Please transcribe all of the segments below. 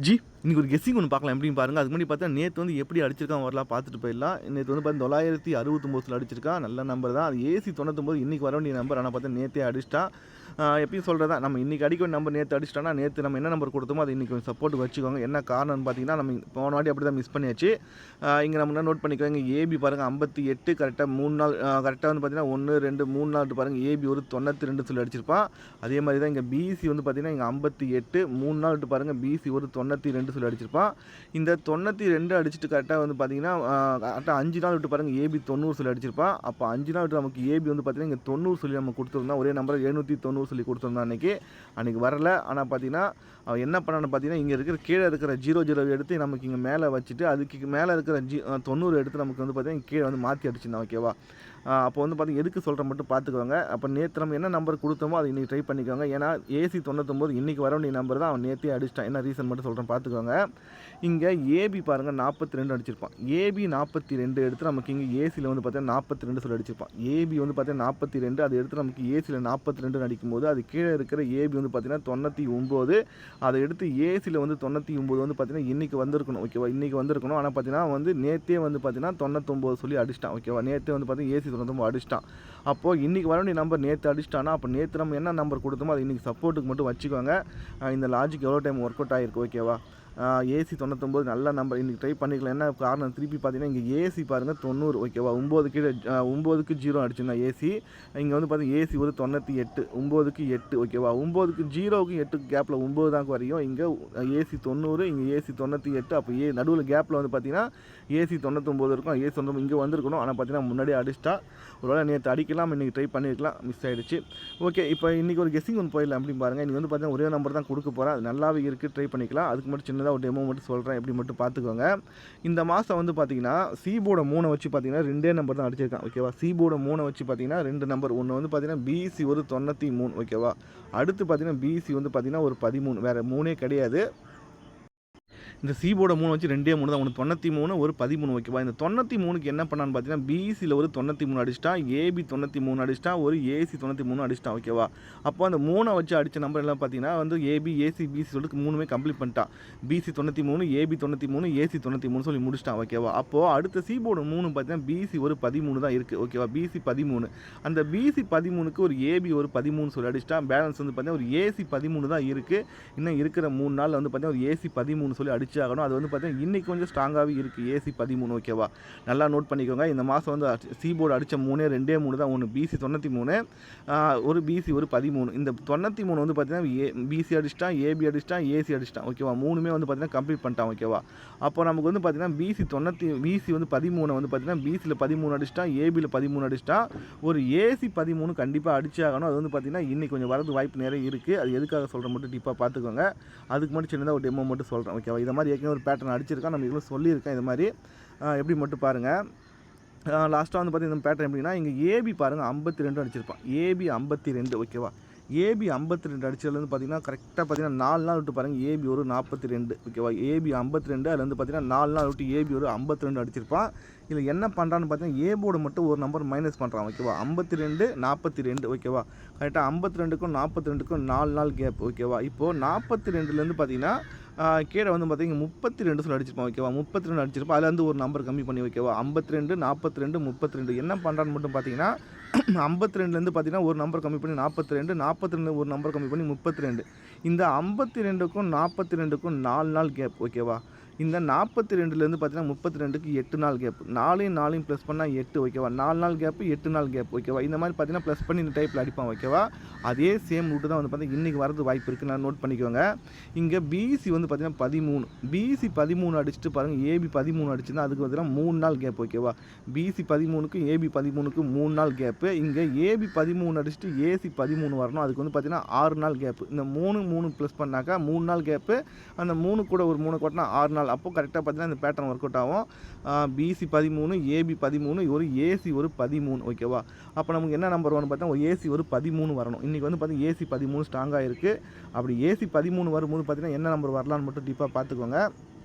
G இன்னைக்கு ஒரு guessing ஒன்று பார்க்கலாம் எப்படின்னு பாருங்கள். அதுக்கு முன்னாடி பார்த்தா நேற்று வந்து எப்படி அடிச்சிருக்கான் வரலாம் பார்த்துட்டு போயிடலாம். நேற்று வந்து பார்த்தா 969 அடிச்சிருக்கான். நல்ல நம்பர் தான். அது ஏசி 99 இன்றைக்கி வர வேண்டிய நம்பர். ஆனால் பார்த்தா நேற்றே அடிச்சிட்டான். எப்பயும் சொல்கிறதா நம்ம இன்றைக்கி அடிக்க வேண்டிய நம்பர் நேற்று அடிச்சிட்டானா, நேற்று நம்ம என்ன நம்பர் கொடுத்தோமோ அதை இன்றைக்கி சப்போர்ட்டுக்கு வச்சுக்கோங்க. என்ன காரணம்னு பார்த்தீங்கன்னா, நம்ம போன வாட்டி அப்படி தான் மிஸ் பண்ணியாச்சு. இங்கே நம்ம நோட் பண்ணிக்கோங்க. ஏபி பாருங்கள் 58 கரெக்டாக 3 நாள் கரெக்டாக வந்து பார்த்தீங்கன்னா 1 2 3 நாள் பாருங்கள். ஏபி ஒரு 92 சொல்லி அடிச்சிருப்பான். அதே மாதிரி தான் இங்கே பிசி வந்து பார்த்தீங்கன்னா இங்கே 58 3 நாள் விட்டு பாருங்கள். பிசி ஒரு 92 சொல்லி அடிச்சிருப்பான். இந்த 92 அடிச்சுட்டு கரெக்டாக வந்து பார்த்தீங்கன்னா கரெக்டாக 5 நாள் விட்டு பாருங்கள். ஏபி 90 சொல்லி அடிச்சிருப்பான். அப்போ 5 நாள் விட்டு நமக்கு ஏபி வந்து பார்த்தீங்கன்னா இங்கே 90 சொல்லி நம்ம கொடுத்துருந்தோம். ஒரே நம்பர் 790 சொல்லி கொடுத்துருந்தோம் அன்றைக்கி வரல. ஆனால் பார்த்தீங்கன்னா அவன் என்ன பண்ணான்னு பார்த்தீங்கன்னா இங்கே இருக்கிற கீழே இருக்கிற 00 எடுத்து நமக்கு இங்கே மேலே வச்சுட்டு அதுக்கு மேலே இருக்கிற 90 எடுத்து நமக்கு வந்து பார்த்தீங்கன்னா கீழே வந்து மாற்றி அடிச்சிருந்தான். ஓகேவா? அப்போ வந்து பார்த்தீங்கன்னா எதுக்கு சொல்கிற மட்டும் பார்த்துக்கோங்க. அப்போ நேற்று நம்ம என்ன நம்பர் கொடுத்தோமோ அதை இன்றைக்கி ட்ரை பண்ணிக்கோங்க. ஏன்னா ஏசி 99 இன்றைக்கி வர வேண்டிய நம்பர் தான் அவன் நேற்றே அடிச்சிட்டான். என்ன ரீசன் மட்டும் சொல்கிறேன் பார்த்துக்கோங்க. இங்கே ஏபி பாருங்கள் 42 அடிச்சிருப்பான். ஏபி 42 எடுத்து நமக்கு இங்கே ஏசியில் வந்து பார்த்தீங்கன்னா 42 சொல்லி அடிச்சிருப்பான். ஏபி வந்து பார்த்தீங்கன்னா 42 அதை எடுத்து நமக்கு ஏசியில் 42 அடிக்கும்போது அது கீழே இருக்கிற ஏபி வந்து பார்த்தீங்கன்னா 99 அதை எடுத்து ஏசியில் வந்து 99 வந்து பார்த்தீங்கன்னா இன்றைக்கி வந்திருக்கணும். ஓகேவா? இன்றைக்கி வந்திருக்கணும். ஆனால் பார்த்தீங்கன்னா வந்து நேற்றே வந்து பார்த்தீங்கன்னா 99 சொல்லி அடிச்சிட்டான். ஓகேவா? நேற்றே வந்து பார்த்தீங்கன்னா ஏசி 99 அடிச்சிட்டான். அப்போது இன்றைக்கி வர வேண்டிய நம்பர் நேற்று அடிச்சிட்டானா, அப்போ நேற்று நம்ம என்ன நம்பர் கொடுத்தோமோ அதை இன்றைக்கி சப்போர்ட்டுக்கு மட்டும் வச்சுக்கோங்க. இந்த லாஜிக் எவ்வளோ டைம் ஒர்க் அவுட் ஆகிருக்கு. ஓகேவா? ஏசி 99 நல்ல நம்பர் இன்றைக்கி ட்ரை பண்ணிக்கலாம். என்ன காரணம் திருப்பி பார்த்தீங்கன்னா இங்கே ஏசி பாருங்கள் 90. ஓகேவா? 9 கீழே 9க்கு 0 அடிச்சுருந்தா ஏசி. இங்கே வந்து பார்த்தீங்கன்னா ஏசி ஒரு 98 9க்கு 8. ஓகேவா? 9க்கு 0க்கு 8க்கு கேப்பில் 9 தான் வரையும். இங்கே ஏசி 90 இங்கே ஏசி 98. அப்போ நடுவில் கேப்பில் வந்து பார்த்தீங்கன்னா ஏசி 99 இருக்கும். ஏசி 99 இங்கே வந்திருக்கணும். ஆனால் பார்த்தீங்கன்னா முன்னாடியே அடிச்சிட்டா. ஒருவேளை நேற்று அடிக்கலாம், இன்றைக்கி ட்ரை பண்ணியிருக்கலாம், மிஸ் ஆகிடுச்சு. ஓகே, இப்போ இன்றைக்கி ஒரு கெஸ்ஸிங் ஒன்று போயிடலாம் அப்படின்னு பாருங்கள். இன்றைக்கி வந்து பார்த்தீங்கன்னா ஒரே நம்பர் தான் கொடுக்க போகிறேன். அது நல்லாவே இருக்குது, ட்ரை பண்ணிக்கலாம். அதுக்கு மட்டும் சின்னதாக ஒரு டெமோ மட்டும் சொல்கிறேன், எப்படி மட்டும் பார்த்துக்கோங்க. இந்த மாதம் வந்து பார்த்தீங்கன்னா சிபோர்டை 3 வச்சு பார்த்தீங்கன்னா 2 நம்பர் தான் அடிச்சிருக்கான். ஓகேவா? சிபோர்டை 3 வச்சு பார்த்தீங்கன்னா 2 நம்பர். ஒன்று வந்து பார்த்தீங்கன்னா பிசி ஒரு 93. ஓகேவா? அடுத்து பார்த்தீங்கன்னா பிசி வந்து பார்த்தீங்கன்னா ஒரு 13. வேறு 3 கிடையாது. இந்த சிபோர்டை 3 வச்சு 2 3 தான். ஒன்று 93 ஒரு 13. ஓகேவா? இந்த 93க்கு என்ன பண்ணான்னு பார்த்தீங்கன்னா பிசியில் ஒரு 93 அடிச்சிட்டான். ஏபி 93 அடிச்சிட்டான். ஒரு ஏசி 93 அடிச்சிட்டான். ஓகேவா? அப்போ அந்த 3 வச்சு அடித்த நம்பர் எல்லாம் பார்த்தீங்கன்னா வந்து ஏபி ஏசி பிசி சொல்லிட்டு 3மே கம்ப்ளீட் பண்ணிட்டான். பிசி 93 ஏபி 93 ஏசி 93 சொல்லி முடிச்சிட்டான். ஓகேவா? அப்போது அடுத்த சிபோர்டு 3 பார்த்தீங்கன்னா பிசி ஒரு 13 தான் இருக்குது. ஓகேவா? பிசி 13. அந்த பிசி 13க்கு ஒரு ஏபி ஒரு 13 சொல்லி அடிச்சிட்டான். பேலன்ஸ் வந்து பார்த்தீங்கன்னா ஒரு ஏசி 13 தான் இருக்குது. இன்னும் இருக்கிற 3 நாள் வந்து பார்த்தீங்கன்னா ஒரு ஏசி 13 சொல்லி அடிச்சு ஆகணும். அது வந்து பார்த்தீங்கன்னா இன்றைக்கி கொஞ்சம் ஸ்ட்ராங்காகவே இருக்குது ஏசி 13. ஓகேவா? நல்லா நோட் பண்ணிக்கோங்க. இந்த மாதம் வந்து சிபோர்டு அடித்த 2 3 தான். ஒன்று பிசி 93 ஒரு பிசி ஒரு 13. இந்த 93 வந்து பார்த்தீங்கன்னா பிசி அடிச்சிட்டான், ஏபி அடிச்சிட்டான், ஏசி அடிச்சிட்டான். ஓகேவா? 3மே வந்து பார்த்தீங்கன்னா கம்ப்ளீட் பண்ணிட்டான். ஓகேவா? அப்போ நமக்கு வந்து பார்த்தீங்கன்னா பிசி வந்து 13 வந்து பார்த்தீங்கன்னா பிசியில் 13 அடிச்சிட்டான், ஏபியில் 13 அடிச்சிட்டான். ஒரு ஏசி 13 கண்டிப்பாக அடிச்சு ஆகணும். அது வந்து பார்த்தீங்கன்னா இன்றைக்கி கொஞ்சம் வரது வாய்ப்பு நிறைய இருக்குது. அது எதுக்காக சொல்கிற மட்டும் டிப்பாக பார்த்துக்கோங்க. அதுக்கு மட்டும் சின்னதாக ஒரு டெமோ மட்டும் சொல்கிறேன். ஓகேவா? இதை மாதிரி ஏற்கனவே ஒரு பேட்டர்ன் அடிச்சிருக்கான், நம்ம இவ்வளோ சொல்லியிருக்கேன். இது மாதிரி எப்படி மட்டும் பாருங்கள். லாஸ்ட்டாக வந்து பார்த்தீங்கன்னா இந்த பேட்டர்ன் எப்படின்னா இங்கே ஏபி பாருங்கள் 52 அடிச்சிருப்பான். ஏபி 52. ஓகேவா? ஏபி 52 அடிச்சதுலேருந்து பார்த்தீங்கன்னா கரெக்டாக பார்த்தீங்கன்னா 4 நாள் விட்டு பாருங்கள் ஏபி ஒரு 42. ஓகேவா? ஏபி 52 அதுலேருந்து பார்த்தீங்கன்னா 4 நாள் விட்டு ஏபி ஒரு 52 அடிச்சிருப்பான். இதில் என்ன பண்ணுறான்னு பார்த்தீங்கன்னா ஏபோடு மட்டும் ஒரு நம்பர் மைனஸ் பண்ணுறான். ஓகேவா? 52 42. ஓகேவா? கரெக்டாக 52க்கும் 42க்கும் 4 நாள் கேப். ஓகேவா? இப்போது 42லேருந்து பார்த்தீங்கன்னா கீழே வந்து பார்த்தீங்கன்னா 32 சொல்லி அடிச்சிருப்பான். ஓகேவா? 32 அடிச்சிருப்பான். அதில் வந்து ஒரு நம்பர் கம்மி பண்ணி. ஓகேவா? 52 42 32 என்ன பண்ணுறான்னு மட்டும் பார்த்தீங்கன்னா 52லேருந்து பார்த்தீங்கன்னா ஒரு நம்பர் கம்மி பண்ணி 42 42 ஒரு நம்பர் கம்மி பண்ணி 32. இந்த 52க்கும் 42க்கும் 4 நாள் கேப். ஓகேவா? இந்த 42லேருந்து பார்த்தீங்கன்னா 32க்கு 8 நாள் கேப். 4 ப்ளஸ் பண்ணால் 8. ஓகேவா? 4 நாள் கேப்பு 8 நாள் கேப். ஓகேவா? இந்த மாதிரி பார்த்தீங்கன்னா ப்ளஸ் பண்ணி இந்த டைப்பில் அடிப்பான். ஓகேவா? அதே சேம் ரூட்டு தான் வந்து பார்த்தீங்கன்னா இன்றைக்கி வரது வாய்ப்பு இருக்குது. நான் நோட் பண்ணிக்கோங்க. இங்கே பிசி வந்து பார்த்தீங்கன்னா 13. பிசி 13 அடிச்சுட்டு பாருங்கள் ஏபி 13 அடிச்சுன்னா அதுக்கு பார்த்தீங்கன்னா 3 நாள் கேப். ஓகேவா? பிசி 13க்கு ஏபி 13க்கு 3 நாள் கேப்பு. இங்கே ஏபி 13 அடிச்சுட்டு ஏசி 13 வரணும். அதுக்கு வந்து பார்த்தீங்கன்னா 6 நாள் கேப்பு. இந்த 3 ப்ளஸ் பண்ணாக்கா 3 நாள் கேப்பு. அந்த 3 கூட ஒரு 3 கொட்டினா 6 நாள். அப்போ கரெக்டாக பார்த்தீங்கன்னா இந்த பேட்டர்ன் ஒர்க் அவுட் ஆகும். பிசி 13 ஏபி 13 ஒரு ஏசி ஒரு 13. ஓகேவா? அப்போ நமக்கு என்ன நம்பர் வரணும் பார்த்தா ஒரு ஏசி ஒரு 13 வரணும். இன்றைக்கி வந்து பார்த்தீங்கன்னா ஏசி 13 ஸ்ட்ராங்காக இருக்குது. அப்படி ஏசி 13 வரும்போது பார்த்தீங்கன்னா என்ன நம்பர் வரலான்னு மட்டும் டீப்பாக பார்த்துக்கோங்க.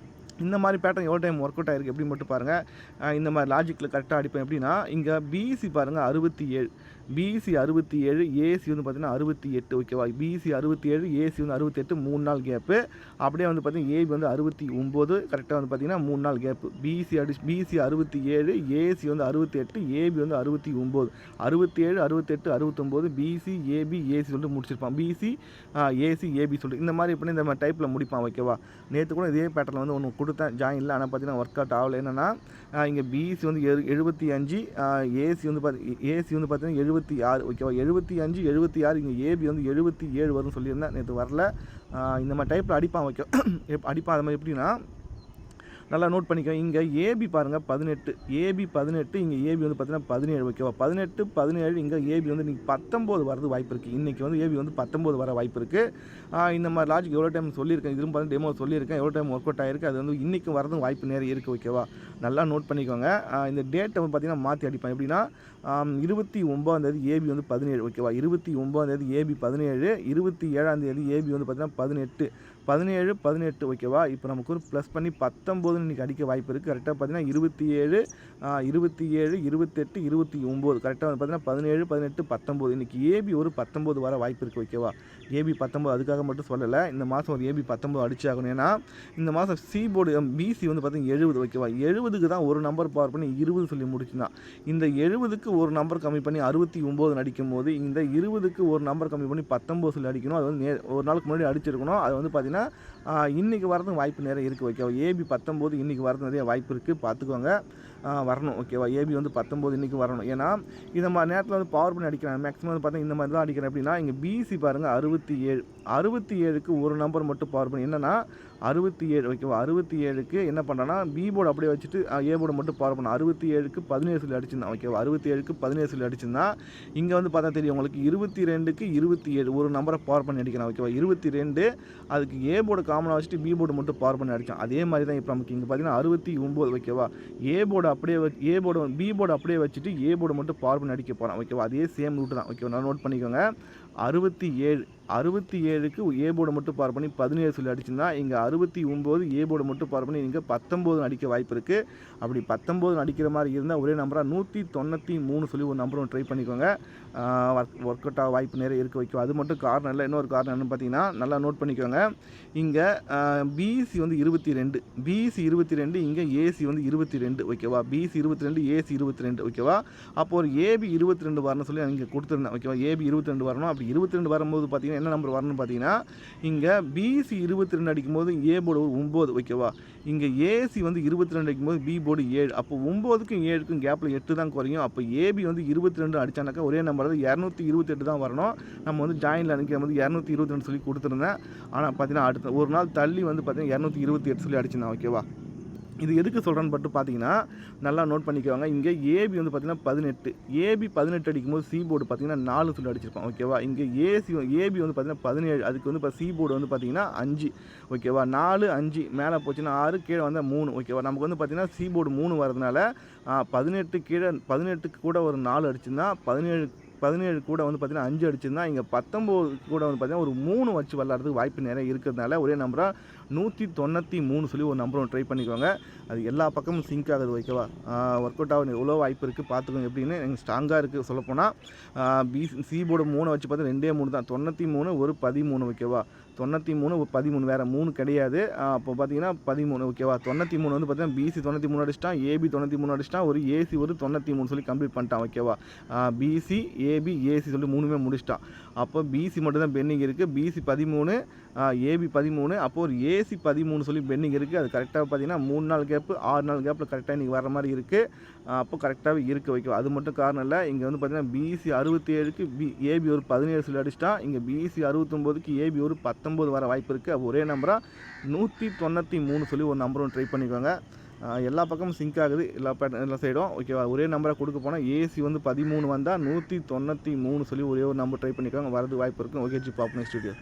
இந்த மாதிரி பேட்டர்ன் எவ்வளோ டைம் ஒர்க் அவுட் ஆகிருக்கு எப்படி மட்டும் பாருங்கள். இந்த மாதிரி லாஜிக்கில் கரெக்டாக அடிப்பேன். எப்படின்னா இங்கே பிசி பாருங்கள் 67 பிசி 67, ஏசி வந்து பார்த்தீங்கன்னா 68 ஓகேவா. பிசி 67, ஏசி வந்து 68 3 நாள் கேப்பு. அப்படியே வந்து பார்த்தீங்கன்னா ஏபி வந்து 69 கரெக்டாக வந்து பார்த்தீங்கன்னா 3 நாள் கேப்பு. பிசி 67, ஏசி வந்து 68, ஏபி வந்து 69, 67, 68, 69 பிசி ஏபி ஏசி சொல்லிட்டு முடிச்சிருப்பான். பிசி ஏசி ஏபி சொல்லிட்டு இந்த மாதிரி பண்ணி இந்த மாதிரி டைப்பில் முடிப்பான் ஓகேவா. நேற்று கூட இதே பேட்டர்னில் வந்து ஒன்று கொடுத்தேன் ஜாயினில், ஆனால் பார்த்தீங்கன்னா ஒர்க் அவுட் ஆகலை. என்னென்னா இங்கே பிசி வந்து 75, ஏசி வந்து பார்த்தீங்கன்னா 76 ஓகேவா. 75, 76 இங்கே ஏபி வந்து 77 வரும்னு சொல்லியிருந்தேன், நேற்று வரல. இந்த மாதிரி டைப்பில் அடிப்பான் ஓகே. அடிப்பான் அது மாதிரி எப்படின்னா நல்லா நோட் பண்ணிக்கோ. இங்கே ஏபி பாருங்கள் 18, ஏபி 18, இங்கே ஏபி வந்து பார்த்தீங்கன்னா 17 ஓகேவா. 18, 17 இங்கே ஏபி வந்து இன்றைக்கி 19 வரது வாய்ப்பு இருக்குது. இன்றைக்கி வந்து ஏபி வந்து 19 வர வாய்ப்பு இருக்குது. இந்த மாதிரி லாஜிக் எவ்வளோ டைம் சொல்லியிருக்கேன், இதுவும் பார்த்து டெமோ சொல்லியிருக்கேன், எவ்வளோ டைம் ஒர்க் அவுட் ஆகிருக்கு. அது வந்து இன்றைக்கும் வரதும் வாய்ப்பு நேரம் இருக்குது ஓகேவா. நல்லா நோட் பண்ணிக்கோங்க. இந்த டேட்டை வந்து பார்த்திங்கன்னா மாற்றி அடிப்பேன் எப்படின்னா 29 ஏபி வந்து 17 ஓகேவா. 29 ஏபி 17, 27 ஏபி வந்து பார்த்திங்கன்னா 18, 17, 18 ஓகேவா. இப்போ நமக்கு ஒரு ப்ளஸ் பண்ணி 19 இன்றைக்கி அடிக்க வாய்ப்பு இருக்குது. கரெக்டாக பார்த்தீங்கன்னா 27, 27, 28, 29 கரெக்டாக வந்து பார்த்தீங்கன்னா 17, 18, 19 இன்றைக்கி ஏபி ஒரு 19 வர வாய்ப்பு இருக்குது ஓகேவா. ஏபி 19 அதுக்காக மட்டும் சொல்லலை, இந்த மாதம் ஒரு ஏபி 19 அடிச்சாகணும். ஏன்னா இந்த மாதம் சி போர்டு பிசி வந்து பார்த்தீங்கன்னா 70 ஓகேவா. 70க்கு தான் ஒரு நம்பர் பவர் பண்ணி 20 சொல்லி முடிச்சுதான். இந்த 70க்கு ஒரு நம்பர் கம்மி பண்ணி 69 அடிக்கும் போது இந்த 20க்கு ஒரு நம்பர் கம்மி பண்ணி 19 சொல்லி அடிக்கணும். அது வந்து ஒரு நாளுக்கு முன்னாடி அடிச்சிருக்கணும். அது வந்து பார்த்தீங்கன்னா இன்றைக்கி வரதும் வாய்ப்பு நிறைய இருக்குது ஓகேவா. ஏபி 19 இன்றைக்கி வரது நிறைய வாய்ப்பு இருக்குது, பார்த்துக்கோங்க. வரணும் ஓகேவா. ஏபி வந்து 19 இன்றைக்கி வரணும். ஏன்னா இந்த மாதிரி நேரத்தில் வந்து பவர் பண்ணி அடிக்கிறேன் மேக்ஸிமம் வந்து பார்த்தீங்கன்னா இந்த மாதிரி தான் அடிக்கிறேன். எப்படின்னா இங்கே பிசி பாருங்கள் 67, 67க்கு ஒரு நம்பர் மட்டும் பவர் பண்ணி என்னென்னா 67 ஓகேவா. 67க்கு என்ன பண்ணுறேன்னா பி போர்டு அப்படியே வச்சுட்டு ஏ போர்டு மட்டும் பவர் பண்ண 67க்கு 17 சொல்லி அடிச்சிருந்தான் ஓகேவா. 67க்கு 17 சொல்லி அடிச்சிருந்தான். இங்கே வந்து பார்த்தா தெரியும் உங்களுக்கு 22க்கு 27 ஒரு நம்பரை பவர் பண்ணி அடிக்கிறேன் ஓகேவா. 22 அதுக்கு ஏ போர்டு காமனாக வச்சுட்டு பி போர்டு மட்டும் பவர் பண்ணி அடித்தான். அதே மாதிரி தான் இப்போ நமக்கு இங்கே பார்த்தீங்கன்னா 69 ஓகேவா. ஏ போர்டு அப்படியே ஏ போர்டு பி போர்டு அப்படியே வச்சுட்டு ஏ போர்டு மட்டும் பவர் பண்ணி அடிக்க போகிறான் ஓகேவா. அதே சேம் ரூட்டு தான் ஓகேவா. நான் நோட் பண்ணிக்கோங்க. 67க்கு ஏ போர்டு மட்டும் பவர் பண்ணி 17 சொல்லி அடிச்சுன்னா இங்கே 69 ஏ போர்டு மட்டும் பவர் பண்ணி இங்கே 19 அடிக்க வாய்ப்பு இருக்குது. அப்படி 19 அடிக்கிற மாதிரி இருந்தால் ஒரே நம்பராக 193 சொல்லி ஒரு நம்பரும் ட்ரை பண்ணிக்கோங்க. ஒர்க் அவுட் ஆக வாய்ப்பு நிறைய இருக்க வைக்கும். அது மட்டும் காரணம் இல்லை, இன்னொரு காரணம் என்னன்னு பார்த்தீங்கன்னா நல்லா நோட் பண்ணிக்கோங்க. இங்கே பிசி வந்து 22, பிசி 22, இங்கே ஏசி வந்து 22 ஓகேவா. பிசி 22, ஏசி 22 ஓகேவா. அப்போ ஒரு ஏபி 22 வரணும்னு சொல்லி இங்கே கொடுத்துருந்தேன் ஓகேவா. ஏபி 22 வரணும். அப்படி 22 வரும்போது பார்த்தீங்கன்னா என்ன நம்பர் வரணும்னு பார்த்தீங்கன்னா இங்கே பிசி 22 அடிக்கும்போது ஏ போர்டு 9 ஓகேவா. இங்கே ஏசி வந்து 22 அடிக்கும்போது பி போர்டு 7. அப்போ 9க்கும் 7க்கும் கேப்பில் 8 தான் குறையும். அப்போ ஏபி வந்து 22 அடித்தானாக்கா ஒரே நம்பர் வந்து 228 தான் வரணும். நம்ம வந்து ஜாயினில் அன்றைக்கி வந்து 222 சொல்லி கொடுத்துருந்தேன். ஆனால் பார்த்தீங்கன்னா அடுத்த ஒரு நாள் தள்ளி வந்து பார்த்தீங்கன்னா 228 சொல்லி அடிச்சிருந்தேன் ஓகேவா. இது எதுக்கு சொல்கிறேன்னு பட்டு பார்த்தீங்கன்னா நல்லா நோட் பண்ணிக்குவாங்க. இங்கே ஏபி வந்து பார்த்தீங்கன்னா 18, ஏபி 18 அடிக்கும்போது சி போர்டு பார்த்தீங்கன்னா 4 சொல்லி அடிச்சிருப்பான் ஓகேவா. இங்கே ஏபி வந்து பார்த்தீங்கன்னா 17, அதுக்கு வந்து இப்போ சி போர்டு வந்து பார்த்தீங்கன்னா 5 ஓகேவா. 4, 5 மேலே போச்சுன்னா 6, கீழே வந்தால் 3 ஓகேவா. நமக்கு வந்து பார்த்தீங்கன்னா சி போர்டு 3 வரதுனால 18 கீழே 18க்கு கூட ஒரு 4 அடிச்சுன்னா 17 கூட வந்து பார்த்தீங்கன்னா 5 அடிச்சிருந்தா இங்கே 19 கூட வந்து பார்த்தீங்கன்னா ஒரு 3 வச்சு விளாட்றதுக்கு வாய்ப்பு நிறைய இருக்கிறதுனால ஒரே நம்பராக 193 சொல்லி ஒரு நம்பரும் ட்ரை பண்ணிக்கோங்க. அது எல்லா பக்கமும் சிங்க் ஆகுது ஓகேவா. ஒர்க் அவுட் ஆக எவ்வளோ வாய்ப்பு இருக்குது பார்த்துக்கோங்க. எப்படின்னு எங்கள் ஸ்ட்ராங்காக இருக்குது சொல்லப்போனால் சி போர்டு 3 வச்சு பார்த்தா 2 தான் 93 ஒரு 13 ஓகேவா. 93 ஒரு 13 வேறு 3 கிடையாது. அப்போ பார்த்தீங்கன்னா 13 ஓகேவா. 93 வந்து பார்த்தீங்கன்னா பிசி 93 அடிச்சிட்டான், ஏபி 93 அடிச்சிட்டான், ஒரு ஏசி ஒரு 93 சொல்லி கம்ப்ளீட் பண்ணிட்டான் ஓகேவா. பிசி ஏபி ஏசி சொல்லி 3மே முடிச்சிட்டான். அப்போ பிசி மட்டும் தான் பெண்டிங் இருக்குது. பிசி 13, ஏபி 13, அப்போ ஒரு ஏசி 13 சொல்லி பெண்டிங் இருக்குது. அது கரெக்டாக பார்த்தீங்கன்னா 3 நாள் கேப்பு 6 நாள் கேப்பில் கரெக்டாக இன்றைக்கி வர மாதிரி இருக்குது. அப்போ கரெக்டாகவே இருக்க வைக்கும். அது மட்டும் காரணம் இல்லை, இங்கே வந்து பார்த்தீங்கன்னா பிசி 67க்கு ஏபி ஒரு 17 சொல்லி அடிச்சிட்டான். இங்கே பிசி 69க்கு ஏபி ஒரு 19 வர வாய்ப்பு இருக்குது. ஒரே நம்பராக 193 சொல்லி ஒரு நம்பரும் ட்ரை பண்ணிக்கோங்க. எல்லா பக்கமும் சிங்க் ஆகுது எல்லா சைடும் ஓகேவா. ஒரே நம்பராக கொடுக்க போனால் ஏசி வந்து 13 வந்தால் 193 சொல்லி ஒரே ஒரு நம்பர் ட்ரை பண்ணிக்கோங்க. வரது வாய்ப்பு இருக்கும். ஓகே ஜி பாப் நெக்ஸ்ட் வீடியோ.